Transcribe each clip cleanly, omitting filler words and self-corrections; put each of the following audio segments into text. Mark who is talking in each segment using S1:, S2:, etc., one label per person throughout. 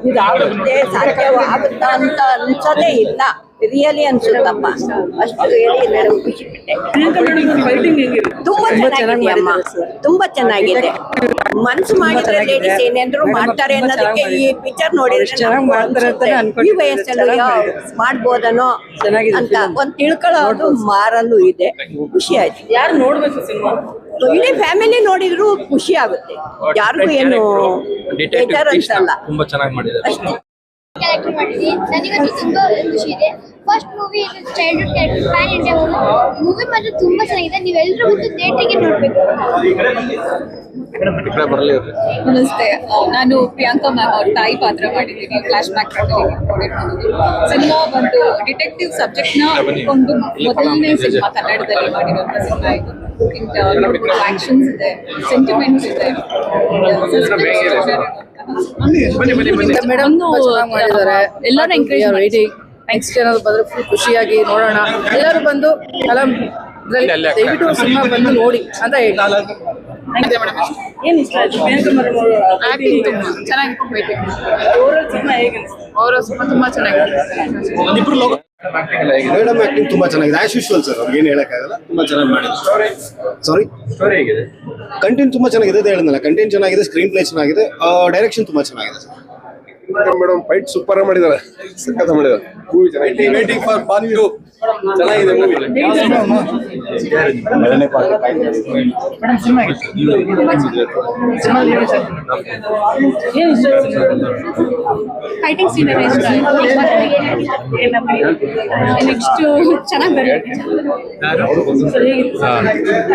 S1: ಇದಾಗುತ್ತೆ ಸಾಧ್ಯವಾಗುತ್ತಾ ಅಂತ ಅನ್ಸೋದೇ ಇಲ್ಲ. ರಿಯಲಿ ಅನ್ಸುತ್ತಪ್ಪ. ಅಷ್ಟು ಹೇಳಿ ನಾನು ಖುಷಿ ಪಟ್ಟೆ. ತುಂಬಾ ಚೆನ್ನಾಗಿದೆ ಅಮ್ಮ, ತುಂಬಾ ಚೆನ್ನಾಗಿದೆ. ಮನ್ಸು ಮಾಡಿದ್ರೆ ಲೇಡೀಸ್ ಏನೇನ್ರು ಮಾಡ್ತಾರೆ ಅನ್ನೋದಕ್ಕೆ ಈ ಪಿಕ್ಚರ್ ನೋಡಿದ್ರೆ ಈ ವಯಸ್ಸಲ್ಲೂ ಮಾಡ್ಬೋದನೋ ಅಂತ ಒಂದ್ ತಿಳ್ಕೊಳ್ಳೋದು ಮಾರಲ್ಲೂ ಇದೆ. ಖುಷಿ ಆಯ್ತು.
S2: ಯಾರು ನೋಡ್ಬೇಕು ಸಿನಿಮಾ?
S1: ಇಡೀ ಫ್ಯಾಮಿಲಿ ನೋಡಿದ್ರು ಖುಷಿ ಆಗುತ್ತೆ. ಯಾರಿಗೂ ಏನು ಬೇಜಾರು ಅನ್ಸಲ್ಲ.
S3: ತುಂಬಾ ಚೆನ್ನಾಗಿ ಮಾಡಿದ್ದಾರೆ.
S4: ಕ್ಯಾರೆಕ್ಟರ್ ಮಾಡಿದ್ವಿ. ನನಗಂತೂ ತುಂಬಾ ಖುಷಿ ಇದೆ. First movie childhood character, PAN India movie ಮಾತ್ರ ತುಂಬಾ ಚೆನ್ನಾಗಿದೆ. ನೀವೆಲ್ಲರೂ ಒಂದು ಥಿಯೇಟರ್ಗೆ ನೋಡ್ಬೇಕು.
S2: ನಮಸ್ತೆ, ನಾನು ಪ್ರಿಯಾಂಕಾ ಮ್ಯಾಮ್ ಅವ್ರ ತಾಯಿ ಪಾತ್ರ ಮಾಡಿದ್ದೀನಿ. ಫ್ಲಾಶ್ ಬ್ಯಾಕ್ ಸಿನಿಮಾ ಒಂದು ಡಿಟೆಕ್ಟಿವ್ ಸಬ್ಜೆಕ್ಟ್ ನ ಇಟ್ಕೊಂಡು ಮೊದಲನೇ ಸಿನಿಮಾ ಕನ್ನಡದಲ್ಲಿ ಮಾಡಿರುವಂತ ಸಿನಿಮಾ ಇದು. ನೋಡ್ಬೋದು, ಆಕ್ಷನ್ಸ್ ಇದೆ, ಸೆಂಟಿಮೆಂಟ್ಸ್ ಇದೆ,
S5: ಮೇಡಮ್ ಮಾಡಿದ್ದಾರೆ. ಎಲ್ಲರೂ ಎಂಕರೇಜ್ ಮಾಡಿ ನೆಕ್ಸ್ಟ್ ಏನಾದ್ರು ಬಂದ್ರೆ ಫುಲ್ ಖುಷಿಯಾಗಿ ನೋಡೋಣ. ಎಲ್ಲರೂ ಬಂದು ದಯವಿಟ್ಟು ಸಿನಿಮಾ ಬಂದು ನೋಡಿ ಅಂತ ಹೇಳಿ.
S2: ಏನ್ ಇಷ್ಟ ಆಯ್ತು? ಆಕ್ಟಿಂಗ್ ತುಂಬಾ ಚೆನ್ನಾಗಿ ಅವರ ತುಂಬಾ ಚೆನ್ನಾಗಿದೆ.
S6: ಮೇಡಮ್ ಆಕ್ಟಿಂಗ್ ತುಂಬಾ ಚೆನ್ನಾಗಿದೆ. ಆಸ್ ಯೂಶುವಲ್ ಸರ್, ಅವ್ರಿಗೆ ಏನು ಹೇಳಕ್ಕಾಗಲ್ಲ. ತುಂಬಾ ಚೆನ್ನಾಗಿ ಮಾಡಿದ್ದಾರೆ. ಸಾರಿ, ಸ್ಟೋರಿ ಹೇಗಿದೆ? ಕಂಟೆಂಟ್ ತುಂಬಾ ಚೆನ್ನಾಗಿದೆ ಅಂತ ಹೇಳಿದ್ನಲ್ಲ. ಕಂಟೆಂಟ್ ಚೆನ್ನಾಗಿದೆ, ಸ್ಕ್ರೀನ್ ಪ್ಲೇ ಚೆನ್ನಾಗಿದೆ, ಡೈರೆಕ್ಷನ್ ತುಂಬಾ ಚೆನ್ನಾಗಿದೆ ಸರ್.
S7: ಮೇಡಮ್ ಫೈಟ್ ಸೂಪರ್ ಮಾಡಿದ್ದಾರೆ, ಸಖತ್ ಮಾಡಿದ್ದಾರೆ. ಮೂವಿ ಚೆನ್ನಾಗಿದೆ. ವೇಟಿಂಗ್ ಫಾರ್ ಪಾರ್ಟ್ 2 ಚೆನ್ನಾಗಿದೆ ಮೂವಿ.
S2: ಫೈಟಿಂಗ್ ಸೀನ್ ಇಷ್ಟ ಆಯ್ತು. ನೆಕ್ಸ್ಟ್ ಚೆನ್ನಾಗಿ ಬರುತ್ತೆ.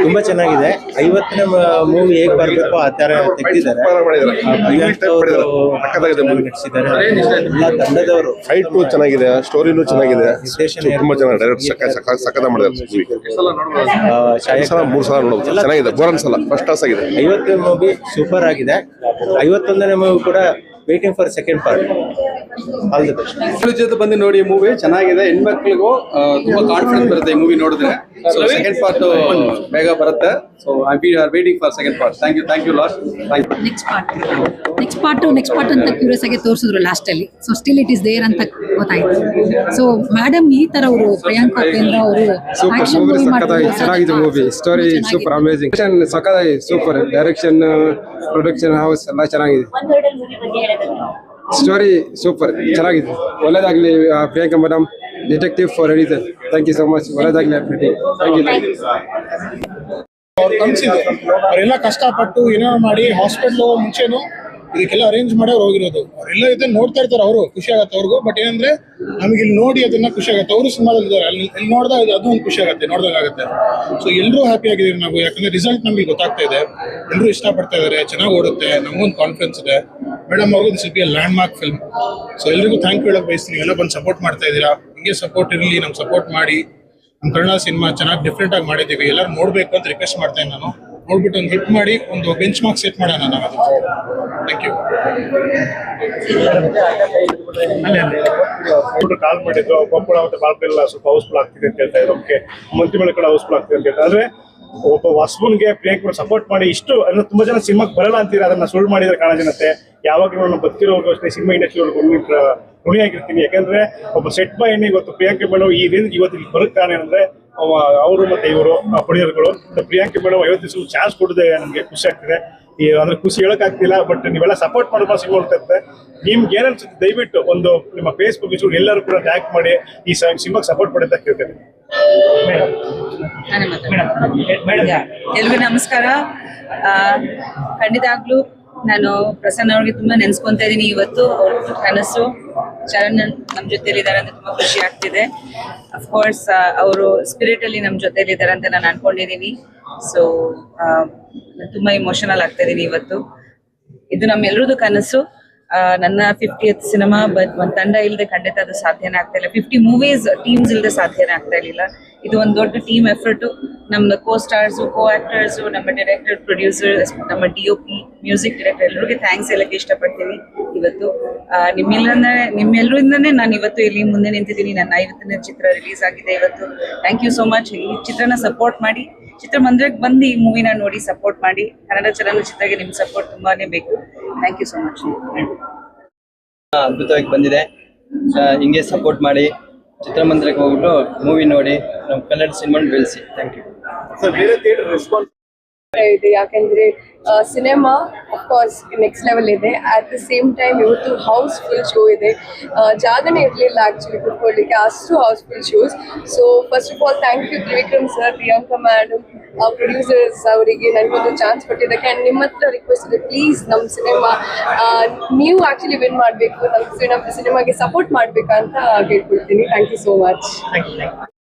S8: ತುಂಬಾ ಚೆನ್ನಾಗಿದೆ. 50ನೇ ಮೂವಿ ಹೇಗ್ ಬರ್ಬೇಕು ಆ ತರ ತೆಗೆದಿದ್ದಾರೆ. ಎಲ್ಲ ತಂಡದವರು.
S7: ಫೈಟ್ ಚೆನ್ನಾಗಿದೆ, ಸ್ಟೋರಿನೂ ಚೆನ್ನಾಗಿದೆ, ತುಂಬಾ ಚೆನ್ನಾಗಿದೆ. ಡೈರೆಕ್ಟ್ ಸಖತ್ ಮಾಡಿದ್ದಾರೆ. 3 ಸಲ ನೋಡೋದು ಚೆನ್ನಾಗಿದೆ, ಬೋರ್ ಅನ್ಸಲ್ಲ. ಫಸ್ಟ್ ಕ್ಲಾಸ್ ಆಗಿದೆ.
S8: 50ನೇ ಮೂವಿ ಸೂಪರ್ ಆಗಿದೆ. 51ನೇ ಮೂವಿ ಕೂಡ waiting for second part. All the best.
S9: ಜೊತೆ ಬಂದು ನೋಡಿ, ಮೂವಿ ಚೆನ್ನಾಗಿದೆ. ಹೆಣ್ಮಕ್ಳಿಗೂ ತುಂಬಾ ಕಾನ್ಫಿಡೆನ್ಸ್ ಬರುತ್ತೆ ಈ ಮೂವಿ ನೋಡಿದ್ರೆ. ಸೊ ಸೆಕೆಂಡ್ ಪಾರ್ಟ್ ಬೇಗ ಬರುತ್ತೆ. So we are waiting for second part. Thank you last.
S5: Next part ಅಂತ ಕ್ಯೂರಿಯಸ್ ಆಗಿ ತೋರಿಸಿದ್ರು ಲಾಸ್ಟ್ ಅಲ್ಲಿ. So still it is there ಅಂತ ಗೊತ್ತಾಯ್ತು. ಸೊ ಮೇಡಮ್ ಈ ತರ ಅವರು ಪ್ರಿಯಾಂಕಾ ಉಪೇಂದ್ರ ಅವರು ಆಕ್ಷನ್ ಮೂವಿ ಮಾಡ್ತಾರೆ.
S10: ಚೆನ್ನಾಗಿದೆ ಮೂವಿ. ಸ್ಟೋರಿ ಸೂಪರ್, ಅಮೇಜಿಂಗ್, ಸಖತ್ತಾಗಿ ಸೂಪರ್. ಡೈರೆಕ್ಷನ್, ಪ್ರೊಡಕ್ಷನ್ ಹೌಸ್ ಎಲ್ಲ ಚೆನ್ನಾಗಿದೆ. ಸ್ಟೋರಿ ಸೂಪರ್ ಚೆನ್ನಾಗಿದೆ. ಒಳ್ಳೇದಾಗ್ಲಿ Priyanka madam. Detective for a reason. Thank you so much. ಒಳ್ಳೇದಾಗ್ಲಿ. Thank you.
S6: ಅವ್ರ ಕನ್ಸಿದೆ. ಅವರೆಲ್ಲ ಕಷ್ಟಪಟ್ಟು ಏನೋ ಮಾಡಿ ಹಾಸ್ಪಿಟ್ಲು ಮುಂಚೆನು ಇದಕ್ಕೆಲ್ಲ ಅರೇಂಜ್ ಮಾಡಿ ಅವ್ರು ಹೋಗಿರೋದು. ಅವರೆಲ್ಲ ಇದನ್ನ ನೋಡ್ತಾ ಇರ್ತಾರೆ. ಅವರು ಖುಷಿ ಆಗುತ್ತೆ ಅವ್ರಿಗೂ. ಬಟ್ ಏನಂದ್ರೆ ನಮಗೆ ಇಲ್ಲಿ ನೋಡಿ ಅದನ್ನ ಖುಷಿ ಆಗುತ್ತೆ. ಅವರು ಸಿನಿಮಾದಲ್ಲಿ ಇದ್ದಾರೆ, ಅಲ್ಲಿ ನೋಡಿದಾಗ ಅದು ಒಂದು ಖುಷಿ ಆಗುತ್ತೆ, ನೋಡ್ದಂಗಾಗುತ್ತೆ. ಸೊ ಎಲ್ಲರೂ ಹ್ಯಾಪಿ ಆಗಿದ್ದೀವಿ ನಾವು. ಯಾಕಂದ್ರೆ ರಿಸಲ್ಟ್ ನಮಗೆ ಗೊತ್ತಾಗ್ತಾ ಇದೆ. ಎಲ್ಲರೂ ಇಷ್ಟಪಡ್ತಾ ಇದ್ದಾರೆ, ಚೆನ್ನಾಗಿ ಓಡುತ್ತೆ, ನಮಗೊಂದು ಕಾನ್ಫಿಡೆನ್ಸ್ ಇದೆ. ಮೇಡಮ್ ಅವ್ರಿಗೂ this will be A land mark film. So ಎಲ್ರಿಗೂ ಥ್ಯಾಂಕ್ ಯು ಹೇಳಕ್ ಬಯಸ್ತೀನಿ. ಎಲ್ಲ ಬಂದು ಸಪೋರ್ಟ್ ಮಾಡ್ತಾ ಇದ್ದೀರಾ. ಹಿಂಗೆ ಸಪೋರ್ಟ್ ಇರಲಿ, ನಮ್ಗೆ ಸಪೋರ್ಟ್ ಮಾಡಿ. ನಮ್ಮ ಕನ್ನಡ ಸಿನಿಮಾ ಚೆನ್ನಾಗಿ ಡಿಫ್ರೆಂಟ್ ಆಗಿ ಮಾಡಿದ್ದೀವಿ. ಎಲ್ಲರೂ ನೋಡ್ಬೇಕು ಅಂತ ರಿಕ್ವೆಸ್ಟ್ ಮಾಡ್ತೇನೆ ನಾನು. ನೋಡ್ಬಿಟ್ಟು ಒಂದು ಹಿಟ್ ಮಾಡಿ ಒಂದು ಬೆಂಚ್ ಮಾರ್ಕ್ ಸೆಟ್ ಮಾಡೋಣ ನಾವು. Thank you.
S7: ಕಾಲ್ ಮಾಡಿದ್ರು, ಕೊಪ್ಪಳ ಮತ್ತೆ ಬಾಲ್ಪೆಲ್ಲ ಸ್ವಲ್ಪ ಹೌಸ್ಫುಲ್ ಆಗ್ತಿದೆ ಅಂತ ಹೇಳ್ತಾ ಇದ್ರು. ಓಕೆ, ಮಂತ್ರಿ ಮೇಲೆ ಕೂಡ ಹೌಸ್ಫುಲ್ ಆಗ್ತಿದೆ ಅಂತ ಹೇಳ್ತಾರೆ. ಆದ್ರೆ ಒಬ್ಬ ಹೊಸಬನ್ಗೆ ಪ್ರಿಯಾಂಕ ಸಪೋರ್ಟ್ ಮಾಡಿ ಇಷ್ಟು ಅಂದ್ರೆ ತುಂಬಾ ಜನ ಸಿನಿಮಾಗೆ ಬರಲ್ಲ ಅಂತೀರ. ಅದನ್ನ ಸುಳ್ಳು ಮಾಡಿದ್ರೆ ಕಾಣ ಜನತೆ. ಯಾವಾಗಲೂ ನಾನು ಬದುಕಿರೋರ್ಗೂ ಅಷ್ಟೇ ಸಿನಿಮಾ ಇಂಡಸ್ಟ್ರಿ ಋಣಿಯಾಗಿರ್ತೀನಿ. ಯಾಕಂದ್ರೆ ಒಬ್ಬ ಸೆಟ್ ಬಾಯ್ ಇವತ್ತು ಪ್ರಿಯಾಂಕ ಮೇಡಮ್ ಈ ರೇಂಜ್ ಇವತ್ತು ಇಲ್ಲಿ ಬರುತ್ತೆ ಕಾರಣ ಏನಂದ್ರೆ ಅವರು ಮತ್ತೆ ಇವರು ಪ್ರೊಡ್ಯೂಸರ್ಗಳು. ಪ್ರಿಯಾಂಕ ಮೇಡಮ್ 50 ದಿವಸ ಚಾನ್ಸ್ ಕೊಡದೆ ನಮಗೆ ಖುಷಿ ಆಗ್ತಿದೆ. ಅಂದ್ರೆ ಖುಷಿ ಹೇಳಕ್ ಆಗ್ತಿಲ್ಲ. ಬಟ್ ನೀವೆಲ್ಲ ಸಪೋರ್ಟ್ ಮಾಡೋ ಸಿನಿಮಾ ಇರುತ್ತೆ. ನಿಮ್ಗೆ ಏನನ್ಸುತ್ತೆ ದಯವಿಟ್ಟು ಒಂದು ನಿಮ್ಮ ಫೇಸ್ಬುಕ್ ಎಲ್ಲರೂ ಕೂಡ ಟ್ಯಾಗ್ ಮಾಡಿ ಈ ಸಿನಿಮಾಗೆ ಸಪೋರ್ಟ್ ಮಾಡಿ ಅಂತ ಕೇಳ್ತೇನೆ.
S2: ಎಲ್ರಿಗೂ ನಮಸ್ಕಾರ. ಖಂಡಿತವಾಗ್ಲೂ ನಾನು ಪ್ರಸನ್ನ ಅವ್ರಿಗೆ ತುಂಬಾ ನೆನ್ಸ್ಕೊಂತಾ ಇದ್ದೀನಿ. ಇವತ್ತು ಅವ್ರ ಕನಸು ಚರಣ್ ನಮ್ಮ ಜೊತೆಲಿದ್ದಾರೆ ಅಂತ ತುಂಬಾ ಖುಷಿ ಆಗ್ತಿದೆ. ಅಫ್ಕೋರ್ಸ್ ಅವರು ಸ್ಪಿರಿಟ್ ಅಲ್ಲಿ ನಮ್ಮ ಜೊತೆಲಿದ್ದಾರೆ ಅಂತ ನಾನು ಅನ್ಕೊಂಡಿದ್ದೀನಿ. ಸೊ ತುಂಬಾ ಇಮೋಷನಲ್ ಆಗ್ತಾ ಇದೀನಿ ಇವತ್ತು. ಇದು ನಮ್ಮೆಲ್ಲರದು ಕನಸು. ನನ್ನ 50th ಸಿನಿಮಾ. ಬಟ್ ಒಂದು ತಂಡ ಇಲ್ಲದೆ ಖಂಡಿತ ಅದು ಸಾಧ್ಯನೇ ಆಗ್ತಾ ಇಲ್ಲ. 50 ಮೂವೀಸ್ ಟೀಮ್ಸ್ ಇಲ್ಲದೆ ಸಾಧ್ಯನೇ ಆಗ್ತಾ ಇರಲಿಲ್ಲ. ಇದು ಒಂದು ದೊಡ್ಡ ಟೀಮ್ ಎಫರ್ಟು. ನಮ್ಮ ಕೋ ಸ್ಟಾರ್ಸು, ಕೋ ಆಕ್ಟರ್ಸು, ನಮ್ಮ ಡೈರೆಕ್ಟರ್, ಪ್ರೊಡ್ಯೂಸರ್, ನಮ್ಮ DOP, ಮ್ಯೂಸಿಕ್ ಡೈರೆಕ್ಟರ್ ಎಲ್ಲರಿಗೂ ಥ್ಯಾಂಕ್ಸ್ ಹೇಳಕ್ಕೆ ಇಷ್ಟಪಡ್ತೀವಿ. ಇವತ್ತು ನಿಮ್ಮೆಲ್ಲರಿಂದನೇ ನಾನು ಇವತ್ತು ಇಲ್ಲಿ ಮುಂದೆ ನಿಂತಿದ್ದೀನಿ. ನನ್ನ 50ನೇ ಚಿತ್ರ ರಿಲೀಸ್ ಆಗಿದೆ ಇವತ್ತು. Thank you so much. ಈ ಚಿತ್ರನ ಸಪೋರ್ಟ್ ಮಾಡಿ, ಚಿತ್ರಮಂದಿರಕ್ಕೆ ಬಂದು ಈ ಮೂವಿನ ನೋಡಿ ಸಪೋರ್ಟ್ ಮಾಡಿ. ಕನ್ನಡ ಚಲನಚಿತ್ರಕ್ಕೆ ನಿಮ್ಮ ಸಪೋರ್ಟ್ ತುಂಬಾನೇ ಬೇಕು. Thank you so much.
S3: ಅದ್ಭುತವಾಗಿ ಬಂದಿದೆ. ಹಿಂಗೆ ಸಪೋರ್ಟ್ ಮಾಡಿ ಚಿತ್ರಮಂದಿರಕ್ಕೆ ಹೋಗ್ಬಿಟ್ಟು ಮೂವಿ ನೋಡಿ ನಮ್ಮ ಕನ್ನಡ ಸಿನಿಮಾ ಬೆಳೆಸಿ. Thank you.
S7: ಸರ್, ಬೇರೆ ಥಿಯೇಟರ್ ರೆಸ್ಪಾನ್ಸ್
S11: ಇದೆ, ಯಾಕಂದ್ರೆ ಸಿನಿಮಾ ಅಫ್ಕೋರ್ಸ್ ನೆಕ್ಸ್ಟ್ ಲೆವೆಲ್ ಇದೆ. ಅಟ್ ದ ಸೇಮ್ ಟೈಮ್ ಇವತ್ತು ಹೌಸ್ಫುಲ್ ಶೋ ಇದೆ. ಜಾಗನೇ ಇರಲಿಲ್ಲ ಆಕ್ಚುಲಿ ಕುತ್ಕೊಳ್ಳಿಕ್ಕೆ, ಅಷ್ಟು housefull shows. So first of all thank you Trivikram sir, Priyanka madam, producers ಅವರಿಗೆ ನನಗೊಂದು ಚಾನ್ಸ್ ಕೊಟ್ಟಿದ್ದಕ್ಕೆ. ಆ್ಯಂಡ್ ನಿಮ್ಮ ಹತ್ರ ರಿಕ್ವೆಸ್ಟ್ ಇದೆ, ಪ್ಲೀಸ್ ನಮ್ಮ ಸಿನಿಮಾ ನೀವು ಆಕ್ಚುಲಿ ವಿನ್ ಮಾಡಬೇಕು, ನಮ್ಮ ಸಿನಿಮಾಗೆ ಸಪೋರ್ಟ್ ಮಾಡಬೇಕಂತ ಕೇಳ್ಕೊಳ್ತೀನಿ. Thank you so much.